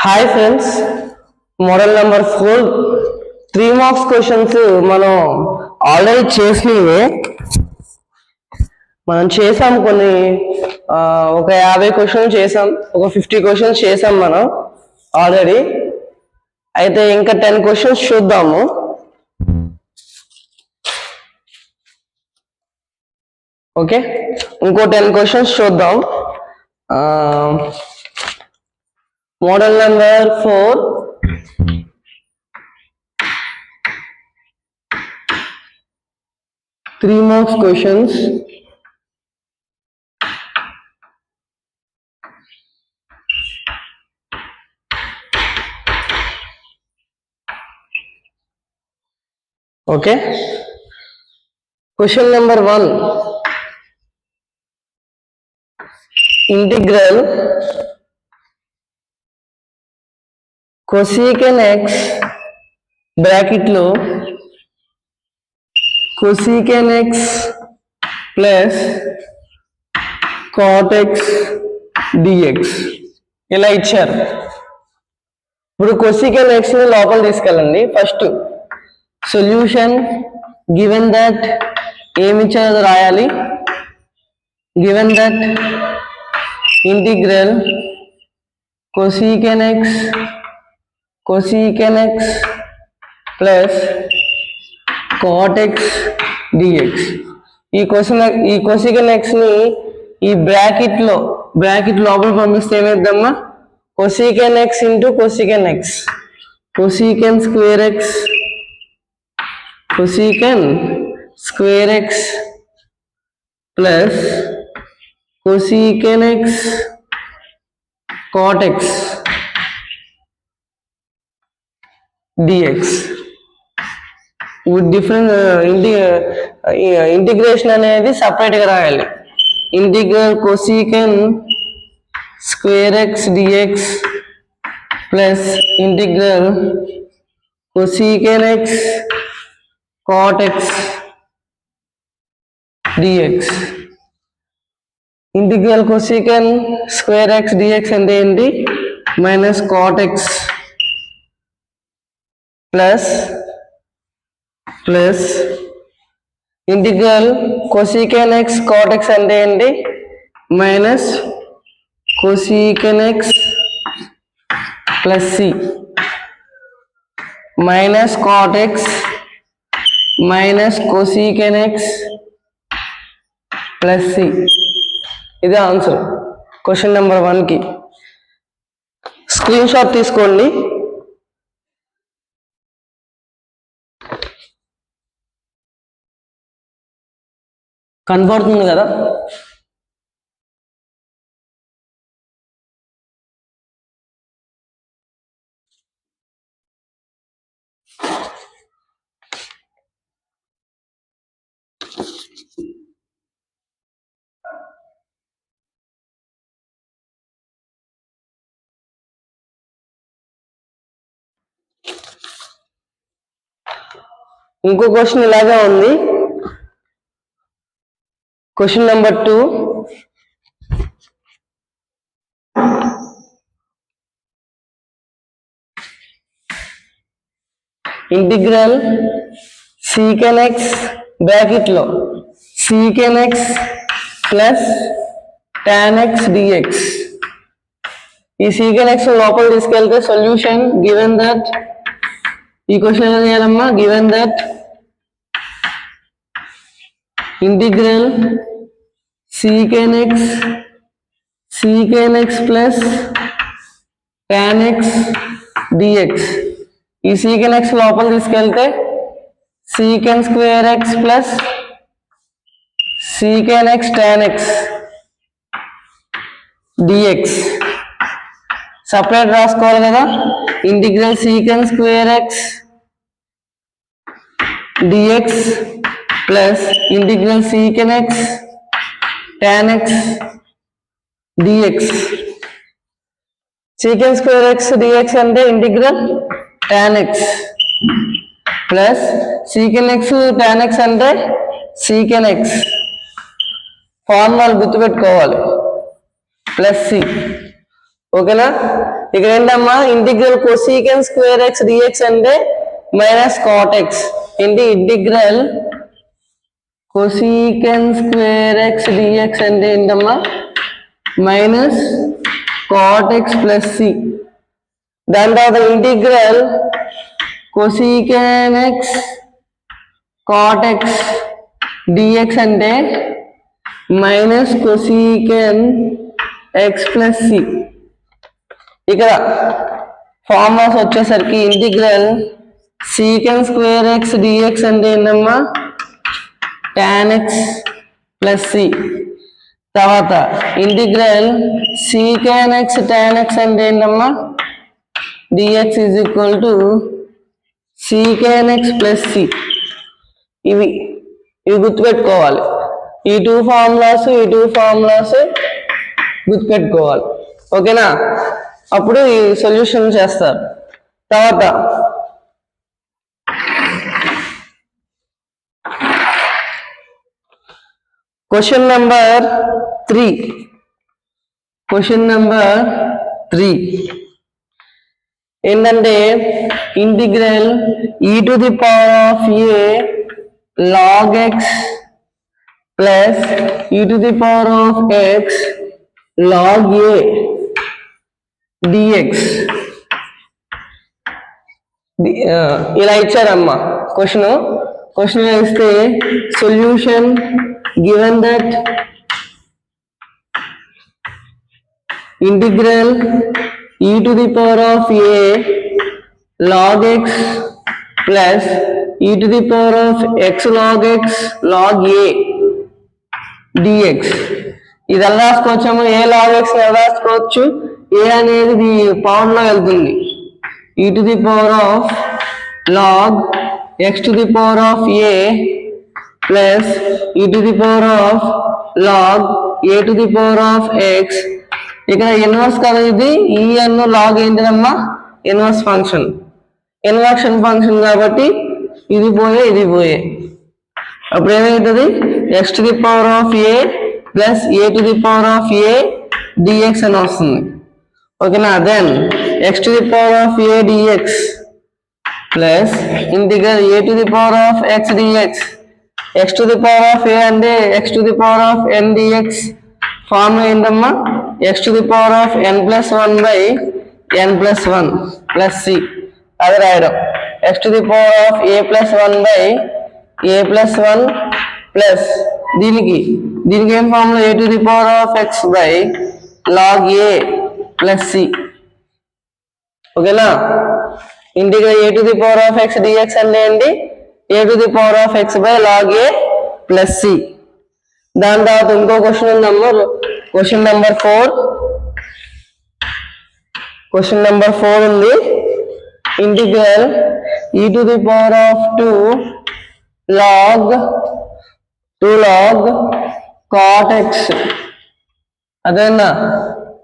Hi friends, model number 4 3 marks questions మనం already చేసాం కొన్ని ఒక 50 క్వశ్చన్స్ చేసాం, ఒక 50 క్వశ్చన్స్ చేసాం మనం ఆల్రెడీ. అయితే ఇంకా 10 క్వశ్చన్స్ చూద్దాము. ఓకే, ఇంకో 10 క్వశ్చన్స్ చూద్దాం. Model number 4 3 marks questions. Okay, question number 1, integral cosecant x bracket లో cosecant x plus cot x dx ఇలా ఇచ్చారు. ఇప్పుడు cosecant x ని లోపల తీసుకెళ్ళండి. ఫస్ట్ సొల్యూషన్ గివెన్ దట్ ఏమి ఇచ్చారో రాయాలి. Given that integral cosecant x plus cot x dx. ఈ cosecant x ని ఈ బ్రాకెట్ లోపల పంపిస్తే ఏమైద్దామా, cosecant x into cosecant x, cosecant square x plus cosecant x cot x dx. Different integration అనేది separate గా రాయాలి. Integral cosecant square x dx plus integral cosecant x cot x dx. Integral cosecant square x dx అంటే ఏంటి, minus cot x plus integral cosecant x cot x అంటే ఏంటి, minus cosecant x plus c minus cot x minus cosecant x plus c. ఇదే answer question number 1 కి. Screen shot తీసుకోండి. కనబడుతుంది కదా? ఇంకో క్వశ్చన్ ఇలాగే ఉంది. Question number 2, integral secant x bracket లో secant x plus tan x dx. ఈ secant x లోపల తీసుకెళ్తే సొల్యూషన్ గివెన్ దట్, ఈ క్వశ్చన్ ఎలా చేయాలమ్మా, given that integral secant x plus tan x dx. ఈ secant x లోపల తీసుకెళ్తే secant square x plus secant x tan x dx. Separate రాసుకోవాలి కదా. Integral secant square x dx plus integral secant x tan x dx. secant square x dx అంటే integral tan x plus secant x tan x అంటే secant x. ఫార్ములాలు గుర్తుపెట్టుకోవాలి, plus c. ఓకేనా? ఇక్కడ ఏంటమ్మా integral cosecant square x dx అంటే minus cot x. ఏంటి integral cosecant square x dx అంటే ఏంటమ్మా minus cot x plus c. దాని తర్వాత integral cosecant x cot x dx అంటే minus cosecant x plus c. ఇక్కడ ఫార్ములాస్ వచ్చేసరికి integral secant square x dx అంటే ఏంటమ్మా టాన్ ఎక్స్ ప్లస్ సి. తర్వాత integral secant x tan x అంటే ఏంటమ్మా dx is equal to secant x plus c. ఇవి గుర్తుపెట్టుకోవాలి. ఈ టూ ఫార్ములాస్ గుర్తుపెట్టుకోవాలి. ఓకేనా? అప్పుడు ఈ సొల్యూషన్ చేస్తారు. తర్వాత క్వశ్చన్ నెంబర్ 3 ఏంటంటే integral e to the power of a log x plus e to the power of x log a dx ఇలా ఇచ్చారమ్మా క్వశ్చన్ ఇస్తే solution given that integral e to the power of a log x plus e to the power of x log x log a dx. ఇది ఎలా రాసుకోవచ్చాము? ఏ log x ఎలా రాసుకోవచ్చు? ఏ అనేది power లో వెళ్తుంది. e to the power of log x to the power of a plus e to the power of log a to the power of x. ఇక్కడ inverse కదా ఇది. ఈ అన్న లాగ్ ఏంటిదమ్మా ఇన్వర్స్ ఫంక్షన్. కాబట్టి ఇది పోయే అప్పుడు ఏమవుతుంది x to the power of a plus a to the power of a dx అని వస్తుంది. ఓకేనా? Then x to the power of a dx plus integral a to the power of x dx. x to the power of a అంటే x to the power of n dx. Form ఏంటమ్మా x to the power of n plus 1 by n plus 1 plus c. అది రాయడం x to the power of a plus 1 by a plus 1 plus దీనికి ఏం form లో a to the power of x by log a plus c. ఓకేనా? Integral a to the power of x dx అంటే ఏంటి a to the power of x by log a plus c. దాని తర్వాత ఇంకో question ఉందమ్మా. Question number 4 ఉంది. Integral e to the power of 2 log cot x అదేనా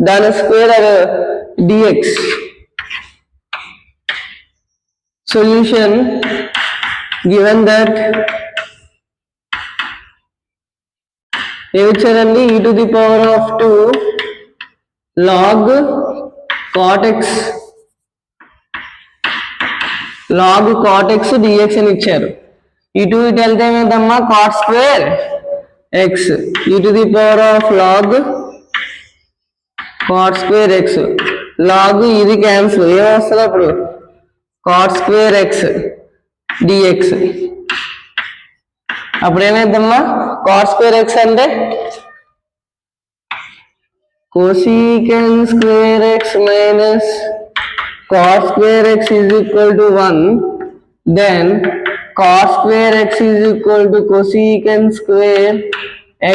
దాని square dx. Solution given that ఏమిచ్చారండి e to the power of 2 log cot x dx అని ఇచ్చారు. ఇటు వెళ్తే ఏమైందమ్మా cot square x e to the power of log cot square x log ఇది cancel ఏమొస్తుంది అప్పుడు cot స్క్వేర్ x dx. అప్పుడు ఏమైందమ్మా cot స్క్వేర్ x అంటే cosecant square x minus cot square x is equal to 1. then cot square x is equal to cosecant square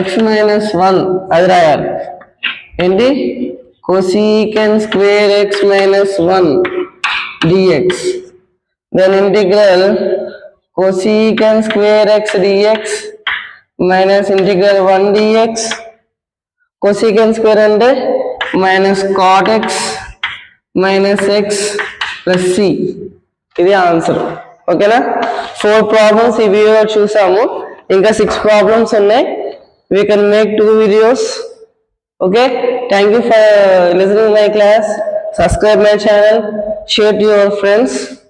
x minus 1. అది రాయాలి. ఏంటి cosecant square x minus 1 dx. then integral cosecant square x dx minus integral 1 dx. cosecant square అంటే minus cot x minus x plus c. ఇది answer. ఓకేనా? 4 problems ఈ వీడియోలో చూసాము. ఇంకా 6 ప్రాబ్లమ్స్ ఉన్నాయి. we can make 2 videos. okay, thank you for listening my class. subscribe my channel, share to your friends.